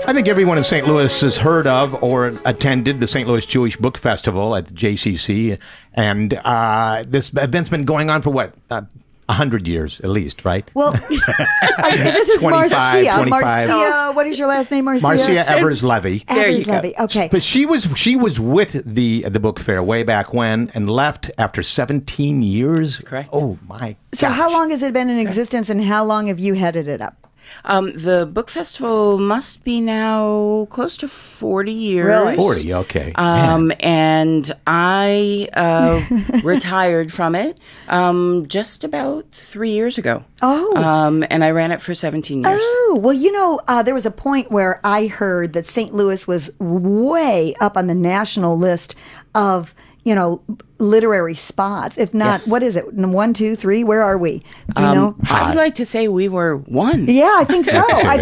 I think everyone in St. Louis has heard of or attended the St. Louis Jewish Book Festival at the JCC, and this event's been going on for what? 100 years at least, right? Well, this is 25, Marcia. 25. Marcia, what is your last name, Marcia? Marcia Evers Levy. Evers Levy. Okay. But she was with the book fair way back when and left after 17 years. Correct. Oh my! So gosh. how long has it been in existence, and how long have you headed it up? The book festival must be now close to 40 years. Really? 40, okay. And I retired from it just about 3 years ago. Oh. And I ran it for 17 years. Oh, well, there was a point where I heard that St. Louis was way up on the national list of, literary spots. If not, Yes. what is it? 1, 2, 3? Where are we? Do you know? I would like to say we were one. Yeah, I think so. I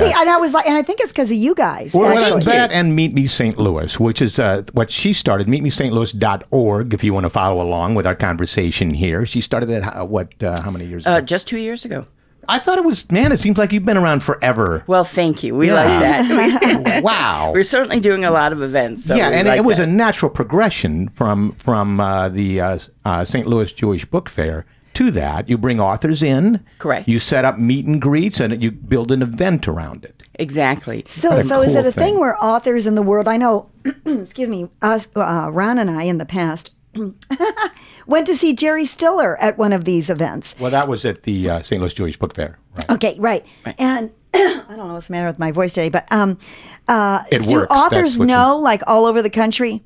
think it's because of you guys. Well, actually. that and Meet Me St. Louis, which is what she started, meetmestlouis.org, if you want to follow along with our conversation here. She started that, how many years ago? Just 2 years ago. I thought it seems like you've been around forever. Well, thank you. We like that. Wow. We're certainly doing a lot of events. So yeah, and like it was that. a natural progression from the St. Louis Jewish Book Fair to that. You bring authors in. Correct. You set up meet and greets, and you build an event around it. Exactly. So What a is cool it a thing. thing where authors in the world, I know, excuse me, us, Ron and I in the past went to see Jerry Stiller at one of these events. Well, that was at the St. Louis Jewish Book Fair. Right. Okay, right. And I don't know what's the matter with my voice today, but It do works. authors That's what know, like all over the country?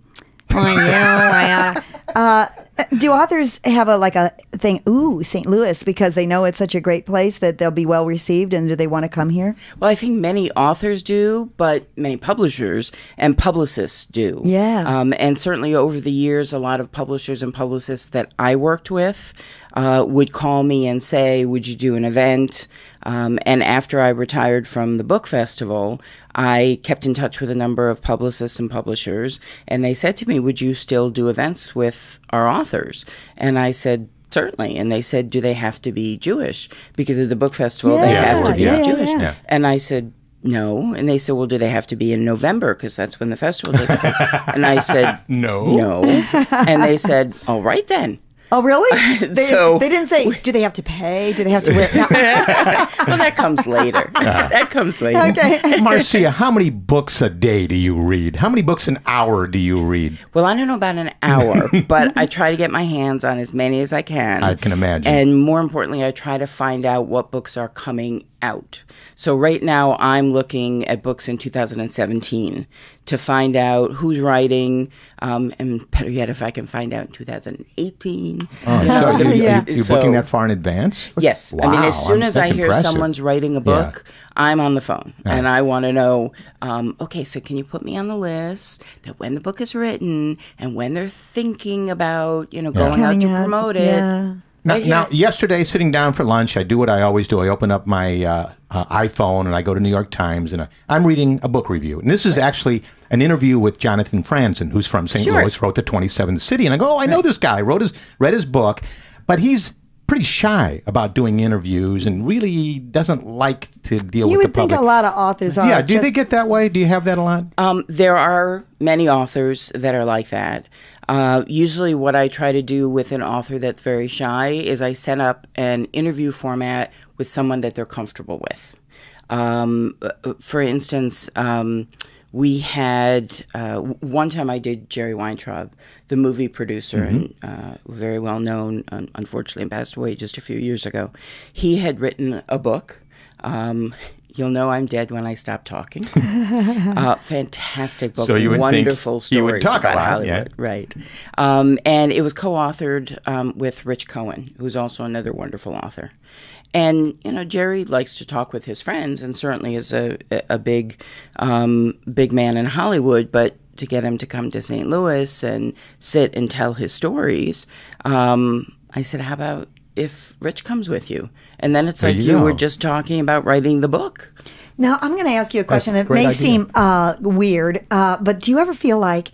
Do authors have a thing, ooh, St. Louis, because they know it's such a great place that they'll be well received, and do they want to come here? Well, I think many authors do, but many publishers and publicists do. Yeah. And certainly over the years, a lot of publishers and publicists that I worked with would call me and say, would you do an event? And after I retired from the book festival, I kept in touch with a number of publicists and publishers, and they said to me, would you still do events with our authors? And I said, certainly. And they said, do they have to be Jewish? Because of the book festival, they have to be Jewish. Yeah. And I said, no. And they said, well, do they have to be in November? Because that's when the festival takes place. And I said, No. And they said, all right then. Oh, really? They didn't say, do they have to pay? Do they have to wear? No. Well, that comes later. That comes later. Okay. Marcia, how many books a day do you read? How many books an hour do you read? Well, I don't know about an hour, but I try to get my hands on as many as I can. I can imagine. And more importantly, I try to find out what books are coming out. So right now, I'm looking at books in 2017 to find out who's writing, and better yet, if I can find out in 2018. So Yeah. you're booking that far in advance? Yes. Wow, I mean, as soon as I that's hear impressive. someone's writing a book, I'm on the phone. And I want to know, okay, so can you put me on the list that when the book is written and when they're thinking about, going out Coming to out, promote it. yeah. Now, yesterday, sitting down for lunch, I do what I always do. I open up my iPhone and I go to New York Times, and I'm reading a book review. And this is actually an interview with Jonathan Franzen, who's from St. Louis, wrote The 27th City. And I go, oh, I know this guy, read his book, but he's pretty shy about doing interviews and really doesn't like to deal You with the would think public. a lot of authors are. Yeah, do they just- get that way? Do you have that a lot? There are many authors that are like that. Usually what I try to do with an author that's very shy is I set up an interview format with someone that they're comfortable with. For instance, we had one time I did Jerry Weintraub, the movie producer, and very well known, unfortunately passed away just a few years ago. He had written a book. You'll know I'm dead when I stop talking. Fantastic book, So you would wonderful think stories you would talk about a lot, Hollywood, yeah. right? And it was co-authored with Rich Cohen, who's also another wonderful author. And Jerry likes to talk with his friends, and certainly is a big man in Hollywood. But to get him to come to St. Louis and sit and tell his stories, I said, "How about if Rich comes with you?" And then it's There like you you go. were just talking about writing the book. Now, I'm going to ask you a question That's a that may great idea. seem weird, but do you ever feel like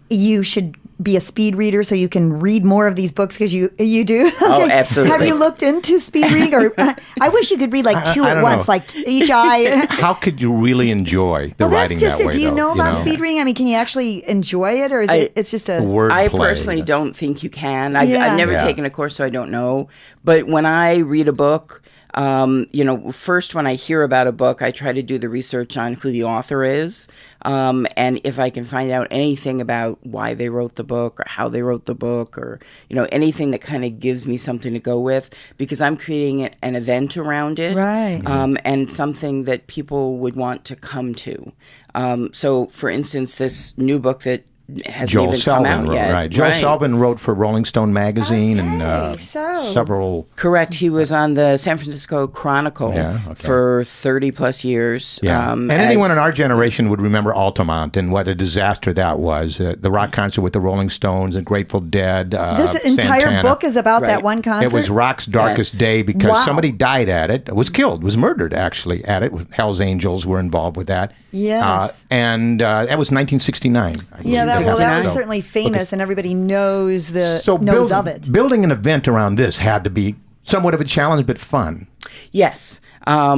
you should be a speed reader so you can read more of these books because you do? Oh, absolutely. Have you looked into speed reading? Or I wish you could read like two at once, like each eye. How could you really enjoy the writing that's just that way? Do you know about know? speed reading? I mean, can you actually enjoy it, or is it's just a word I play? personally don't think you can. I've never taken a course, so I don't know. But when I read a book, first when I hear about a book, I try to do the research on who the author is. And if I can find out anything about why they wrote the book or how they wrote the book or, anything that kind of gives me something to go with, because I'm creating an event around it. Right. And something that people would want to come to. So, for instance, this new book that hasn't Joel even Selvin come out wrote, yet. right. Joel Selvin wrote for Rolling Stone magazine and so- several. Correct. He was on the San Francisco Chronicle for 30 plus years. Yeah. And anyone in our generation would remember Altamont and what a disaster that was. The rock concert with the Rolling Stones and Grateful Dead. This entire Santana. book is about that one concert? It was rock's darkest day because Wow. somebody died at it, was killed, was murdered actually at it. Hell's Angels were involved with that. Yes. And that was 1969. Yeah, that was 69. certainly famous, and everybody knows of it. Building an event around this had to be somewhat of a challenge, but fun. Yes. I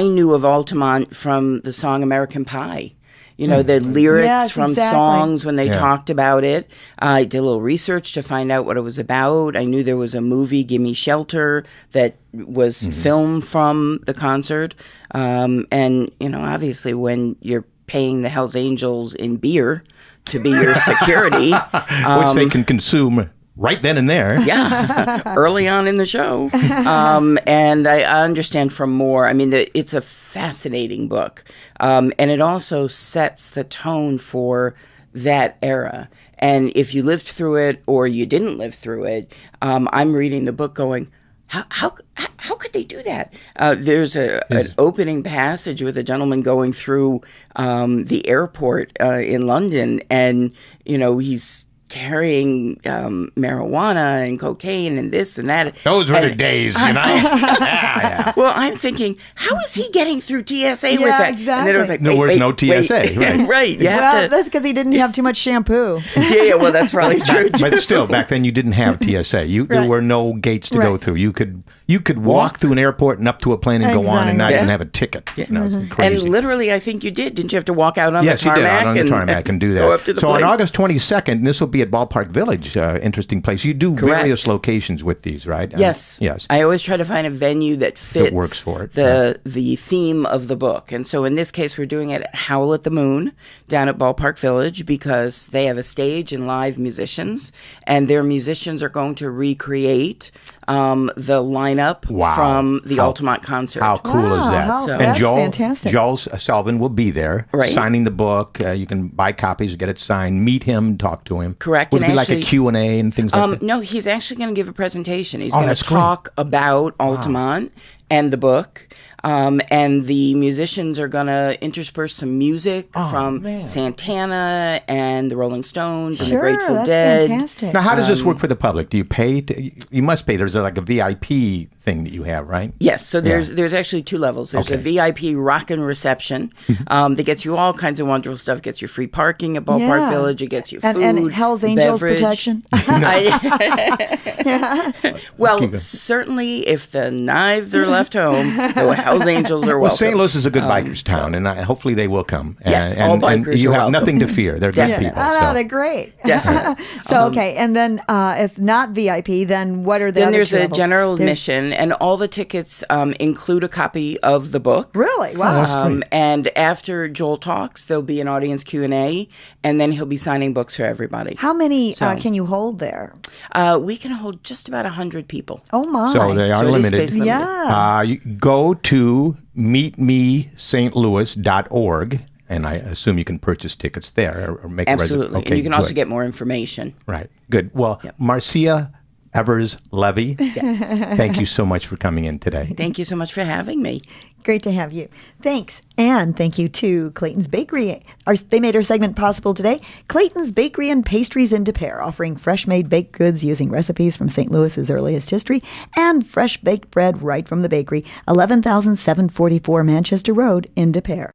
knew of Altamont from the song American Pie. The lyrics from songs when they talked about it. I did a little research to find out what it was about. I knew there was a movie, Gimme Shelter, that was filmed from the concert. Obviously when you're paying the Hells Angels in beer to be your security. Which they can consume right then and there. Yeah, early on in the show. And I understand from more. I mean, it's a fascinating book. And it also sets the tone for that era. And if you lived through it or you didn't live through it, I'm reading the book going, how could they do that? There's an opening passage with a gentleman going through the airport in London, and he's carrying marijuana and cocaine and this and that. Those were the days, Yeah. Well, I'm thinking, how is he getting through TSA with that? Exactly. And then it was like, There was no TSA, right? Right. You have Well, to. that's because he didn't have too much shampoo. Yeah, well, that's probably true. But still, back then you didn't have TSA. There were no gates to go through. You could walk through an airport and up to a plane and go on and not even have a ticket. It's crazy. And literally, I think you did. Didn't you have to walk out on the tarmac? Yes, you did, out on the tarmac and do that. Go up to the so plane. on August 22nd, this will be at Ballpark Village, interesting place. You do various locations with these, right? Yes. Yes. I always try to find a venue that fits works for it. the theme of the book. And so in this case, we're doing it at Howl at the Moon down at Ballpark Village because they have a stage and live musicians, and their musicians are going to recreate the lineup from the Altamont concert. How cool is that? Wow, And that's Joel fantastic. Selvin will be there signing the book. You can buy copies, get it signed, meet him, talk to him. Correct. Would it And be like a Q&A and things like that? No, he's actually going to give a presentation. He's going to that's great. talk about Altamont and the book. And the musicians are going to intersperse some music from Santana and the Rolling Stones and the Grateful that's Dead. fantastic. Now, how does this work for the public? Do you pay? You must pay. There's like a VIP thing that you have, right? Yes, so there's actually two levels. There's a VIP rockin' reception that gets you all kinds of wonderful stuff. It gets you free parking at Ballpark Village. It gets you food, and Hell's Angels beverage. protection. Well, certainly if the knives are left home, the Hell's Angels are welcome. Well, St. Louis is a good bikers town, and hopefully they will come. Yes, and, all bikers and you are have welcome. nothing to fear. They're good people. Oh, so. they're great. Definitely. So, okay, and then if not VIP, then what are the Then other there's two a levels? general admission, and all the tickets include a copy of the book. Really? Wow. And after Joel talks, there'll be an audience Q&A, and then he'll be signing books for everybody. How many can you hold there? We can hold just about 100 people. Oh, my. So they are So it is limited. space limited. Yeah. You go to meetmestlouis.org, and I assume you can purchase tickets there or make a Absolutely. reservation. And you can also good. get more information. Right. Good. Well, Marcia Evers Levy, thank you so much for coming in today. Thank you so much for having me. Great to have you. Thanks. And thank you to Clayton's Bakery. They made our segment possible today. Clayton's Bakery and Pastries in Des Peres, offering fresh-made baked goods using recipes from St. Louis's earliest history and fresh baked bread right from the bakery. 11,744 Manchester Road in Des Peres.